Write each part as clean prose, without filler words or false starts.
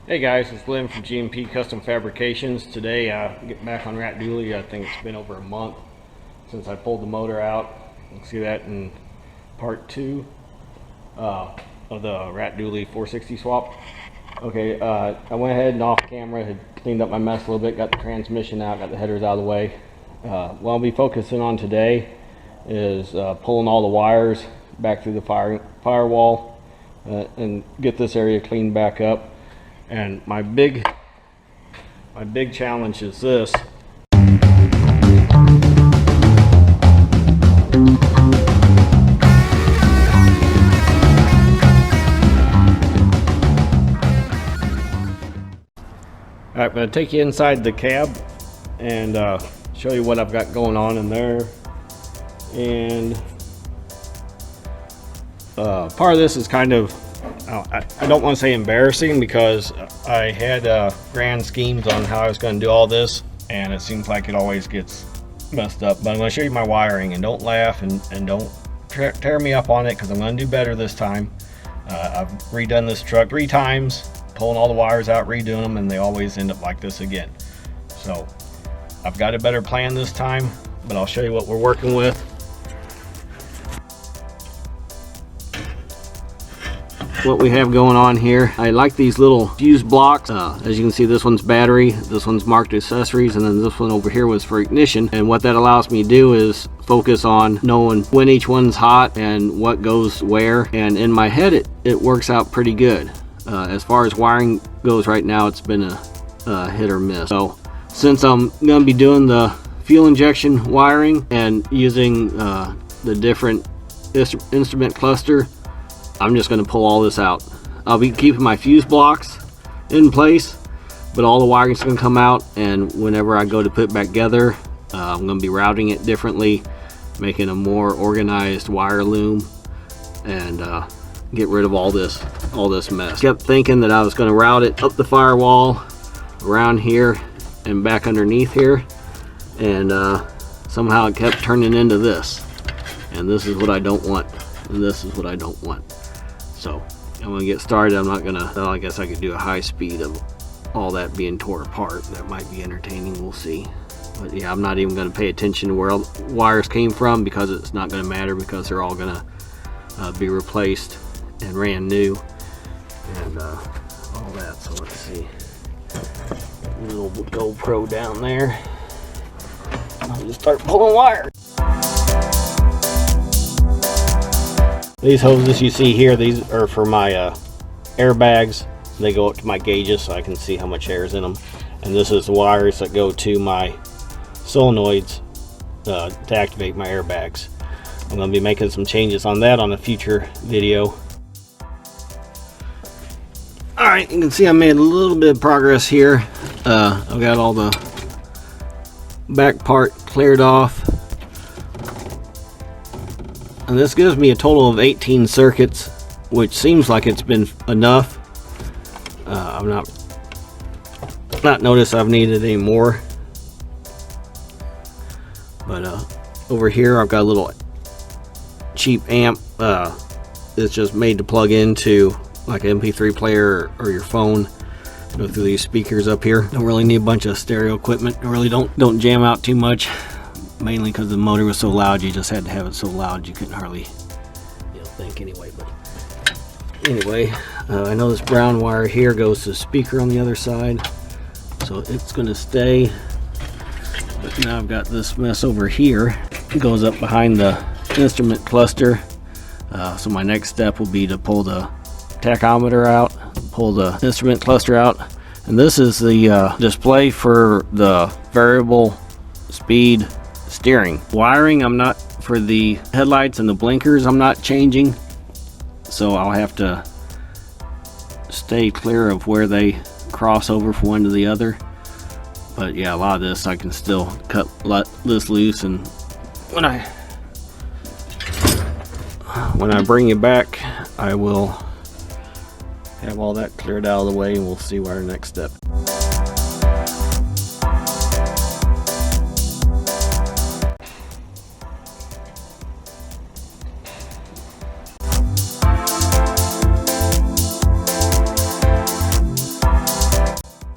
Hey guys, it's Lynn from G&P Custom Fabrications. Today get back on Rat Duallie. I think it's been over a month since I pulled the motor out. You can see that in part 2 of the Rat Duallie 460 swap. Okay, I went ahead and off camera had cleaned up my mess a little bit, got the transmission out, got the headers out of the way. What I'll be focusing on today is pulling all the wires back through the firewall and get this area cleaned back up. And my big challenge is this. All right, I'm going to take you inside the cab and show you what I've got going on in there. And part of this is kind of, I don't want to say embarrassing, because I had grand schemes on how I was going to do all this, and it seems like it always gets messed up. But I'm going to show you my wiring, and don't laugh and don't tear me up on it, because I'm going to do better this time. I've redone this truck 3 times, pulling all the wires out, redoing them, and they always end up like this again. So I've got a better plan this time, but I'll show you what we're working with. What we have going on here, I like these little fuse blocks. As you can see, this one's battery, this one's marked accessories, and then this one over here was for ignition. And what that allows me to do is focus on knowing when each one's hot and what goes where. And in my head, it works out pretty good. As far as wiring goes right now, it's been a hit or miss. So since I'm going to be doing the fuel injection wiring and using the different instrument cluster, I'm just going to pull all this out. I'll be keeping my fuse blocks in place, but all the wiring is going to come out, and whenever I go to put it back together, I'm going to be routing it differently, making a more organized wire loom, and get rid of all this mess. Kept thinking that I was going to route it up the firewall, around here, and back underneath here, and somehow it kept turning into this. And this is what I don't want, and this is what I don't want. So I'm gonna get started. I'm not gonna, well, I guess I could do a high speed of all that being tore apart. That might be entertaining, we'll see. But yeah, I'm not even gonna pay attention to where all the wires came from, because it's not gonna matter, because they're all gonna be replaced and ran new and all that. So let's see, a little GoPro down there. I'll just start pulling wire. These hoses you see here, these are for my airbags. They go up to my gauges so I can see how much air is in them. And this is the wires that go to my solenoids to activate my airbags. I'm going to be making some changes on that on a future video. Alright, you can see I made a little bit of progress here. I've got all the back part cleared off. And this gives me a total of 18 circuits, which seems like it's been enough. I've not noticed I've needed any more. But over here I've got a little cheap amp. It's just made to plug into like an MP3 player or your phone. Go through these speakers up here. Don't really need a bunch of stereo equipment. Really don't jam out too much. Mainly because the motor was so loud, you just had to have it so loud you couldn't hardly, think anyway. But anyway, I know this brown wire here goes to the speaker on the other side, so it's going to stay. But now I've got this mess over here. It goes up behind the instrument cluster. So my next step will be to pull the tachometer out, pull the instrument cluster out, and this is the display for the variable speed steering. Wiring, I'm not, for the headlights and the blinkers, I'm not changing, so I'll have to stay clear of where they cross over from one to the other. But yeah, a lot of this I can still let this loose, and when I bring it back, I will have all that cleared out of the way, and we'll see what our next step.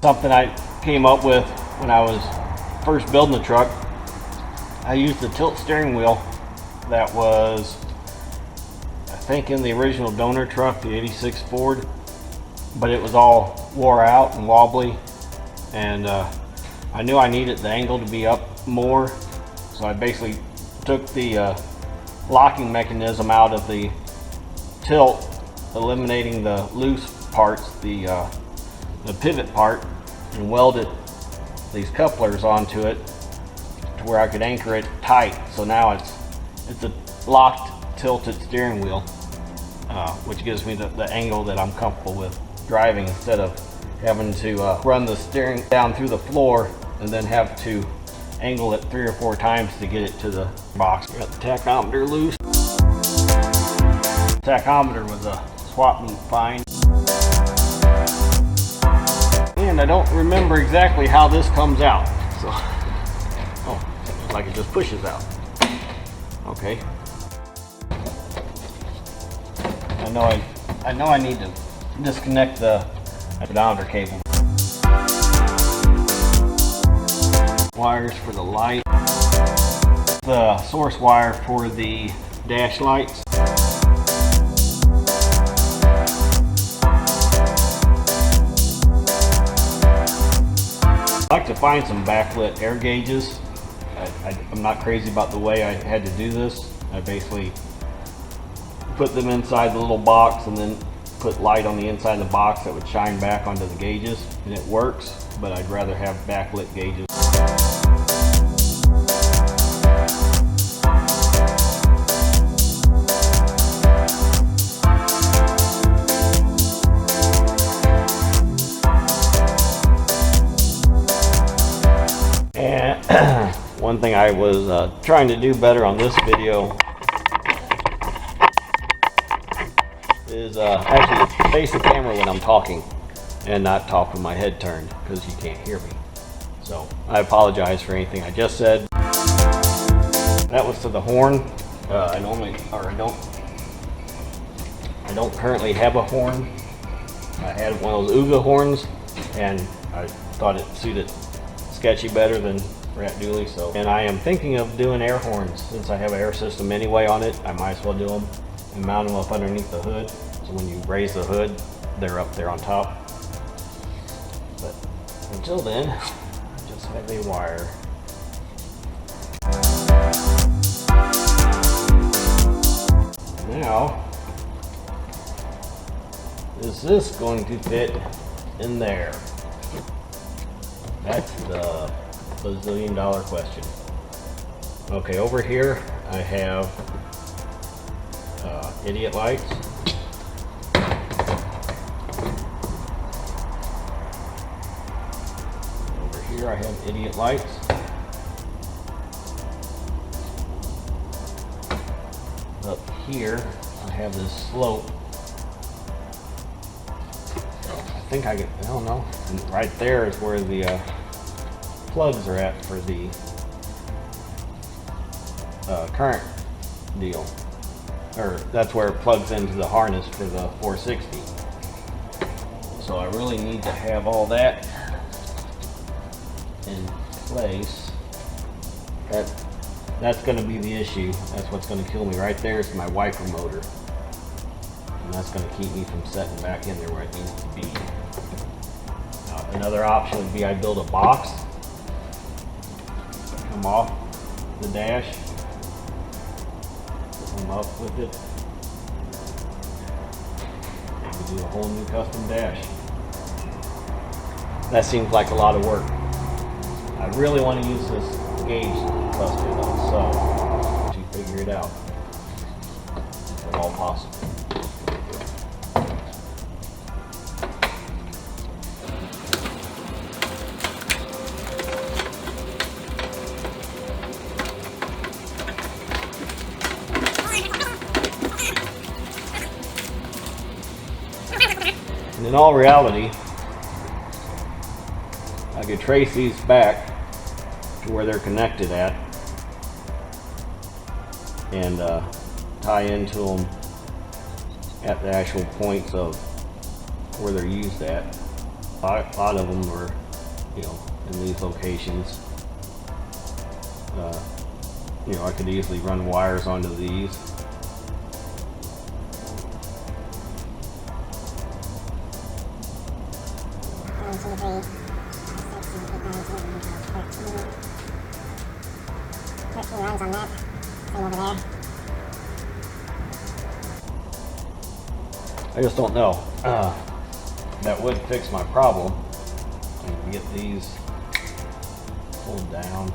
Something I came up with when I was first building the truck. I used the tilt steering wheel that was, I think, in the original donor truck, the 86 Ford, but it was all wore out and wobbly, and I knew I needed the angle to be up more, so I basically took the locking mechanism out of the tilt, eliminating the loose parts, the pivot part, and welded these couplers onto it to where I could anchor it tight. So now it's a locked tilted steering wheel, which gives me the angle that I'm comfortable with driving, instead of having to run the steering down through the floor and then have to angle it 3 or 4 times to get it to the box. Got the tachometer loose. Tachometer was a swap meet find. And I don't remember exactly how this comes out. So, oh, looks like it just pushes out. Okay. I know I need to disconnect the pedometer cable. Wires for the light. The source wire for the dash lights. I like to find some backlit air gauges. I'm not crazy about the way I had to do this. I basically put them inside the little box and then put light on the inside of the box that would shine back onto the gauges, and it works, but I'd rather have backlit gauges. And one thing I was trying to do better on this video is actually face the camera when I'm talking and not talk with my head turned, because you can't hear me. So I apologize for anything I just said. That was to the horn. I don't currently have a horn. I had one of those Uga horns, and I thought it suited sketchy better than Rat Duallie. So, and I am thinking of doing air horns. Since I have an air system anyway on it, I might as well do them and mount them up underneath the hood. So when you raise the hood, they're up there on top. But until then, I just have a wire. Now, is this going to fit in there? That's the bazillion-dollar question. Okay, over here I have idiot lights. Over here I have idiot lights. Up here I have this slope. I think I don't know. And right there is where the plugs are at for the current deal. Or that's where it plugs into the harness for the 460. So I really need to have all that in place. That's going to be the issue. That's what's going to kill me. Right there is my wiper motor. And that's going to keep me from setting back in there where it needs to be. Now, another option would be I build a box, come off the dash, come up with it, maybe do a whole new custom dash. That seems like a lot of work. I really want to use this gauge cluster though, so to figure it out if at all possible. And in all reality, I could trace these back to where they're connected at and tie into them at the actual points of where they're used at. A lot of them are, you know, in these locations. You know, I could easily run wires onto these. Runs on that. Same over there. I just don't know. That would fix my problem. I can get these pulled down.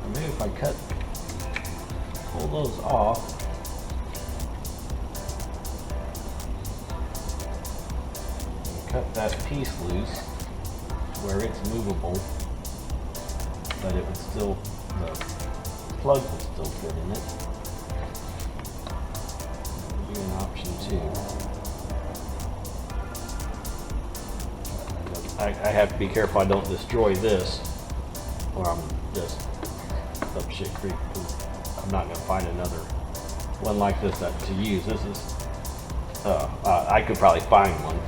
Or maybe if I pull those off. Cut that piece loose where it's movable, but it would still, the plug would still fit in it. That would be an option too. I have to be careful I don't destroy this, or I'm just up shit creek. I'm not going to find another one like this to use. This is, I could probably find one.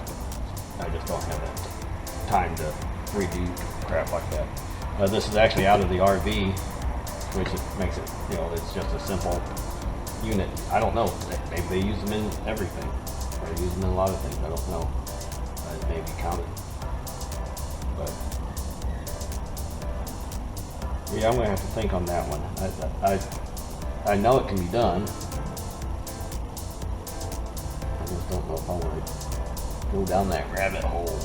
I just don't have that time to redo crap like that. This is actually out of the RV, which makes it, you know, it's just a simple unit. I don't know. Maybe they use them in everything. Or use them in a lot of things. I don't know. It may be counted. But yeah, I'm gonna have to think on that one. I know it can be done. I just don't know if I want to go down that rabbit hole.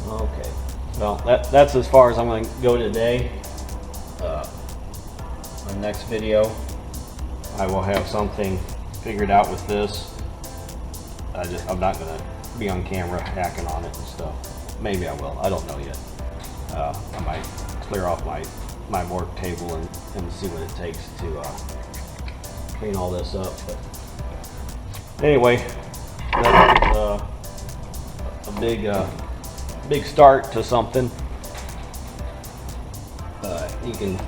Okay, well that's as far as I'm going to go today. The next video, I will have something figured out with this. I'm not going to be on camera hacking on it and stuff. Maybe I will. I don't know yet. I might clear off my work table and see what it takes to clean all this up. But anyway, that was a big start to something. You can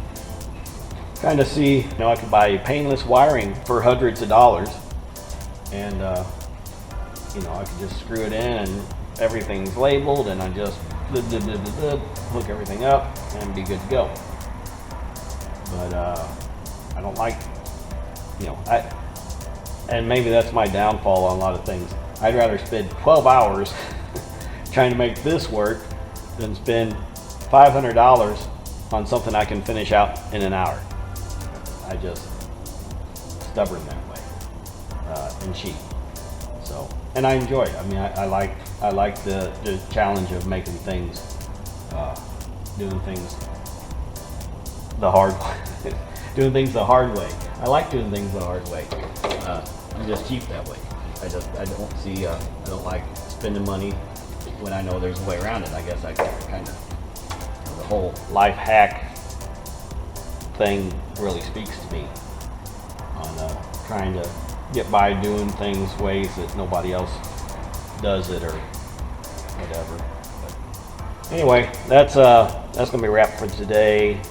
kind of see, you know, I could buy painless wiring for hundreds of dollars, and you know, I could just screw it in and everything's labeled, and I just hook everything up and be good to go. But I don't like, you know, and maybe that's my downfall on a lot of things. I'd rather spend 12 hours trying to make this work than spend $500 on something I can finish out in an hour. I just stubborn that way, and cheap. So, and I enjoy it. I mean, I like the challenge of making things, doing things the hard way. Doing things the hard way. I like doing things the hard way. I'm just cheap that way. I don't like spending money when I know there's a way around it. I guess I kind of, the whole life hack thing really speaks to me on trying to get by doing things ways that nobody else does it or whatever. But anyway, that's gonna be a wrap for today.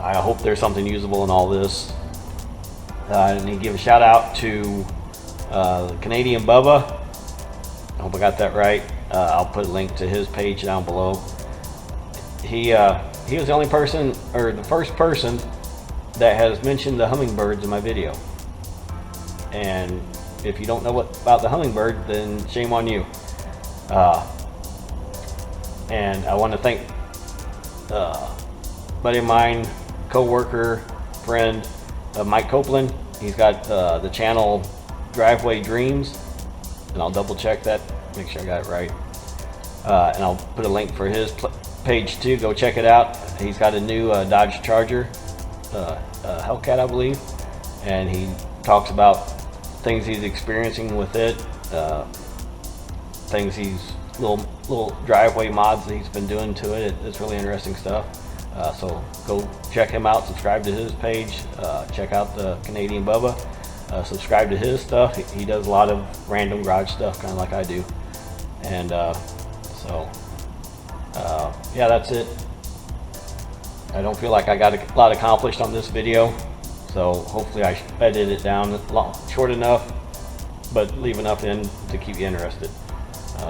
I hope there's something usable in all this. I need to give a shout out to Canadian Bubba. I hope I got that right. I'll put a link to his page down below. He was the only person, or the first person, that has mentioned the hummingbirds in my video. And if you don't know about the hummingbird, then shame on you. And I want to thank a buddy of mine, co-worker, friend, Mike Copeland. He's got the channel Driveway Dreams, and I'll double check that, make sure I got it right. And I'll put a link for his page too. Go check it out. He's got a new Dodge Charger, Hellcat, I believe, and he talks about things he's experiencing with it, things little driveway mods that he's been doing to it. It's really interesting stuff. So go check him out, subscribe to his page, check out the Canadian Bubba, subscribe to his stuff. He does a lot of random garage stuff, kind of like I do. And so yeah, that's it. I don't feel like I got a lot accomplished on this video, so hopefully I edited it down short enough, but leave enough in to keep you interested.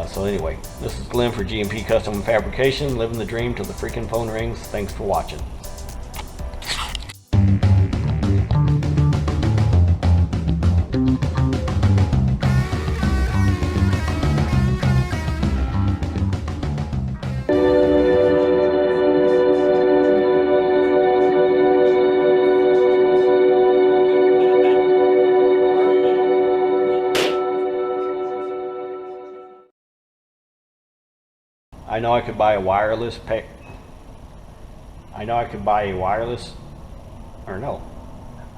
So anyway, this is Glenn for G&P Custom Fabrication, living the dream till the freaking phone rings. Thanks for watching. I know I could buy a wireless or no,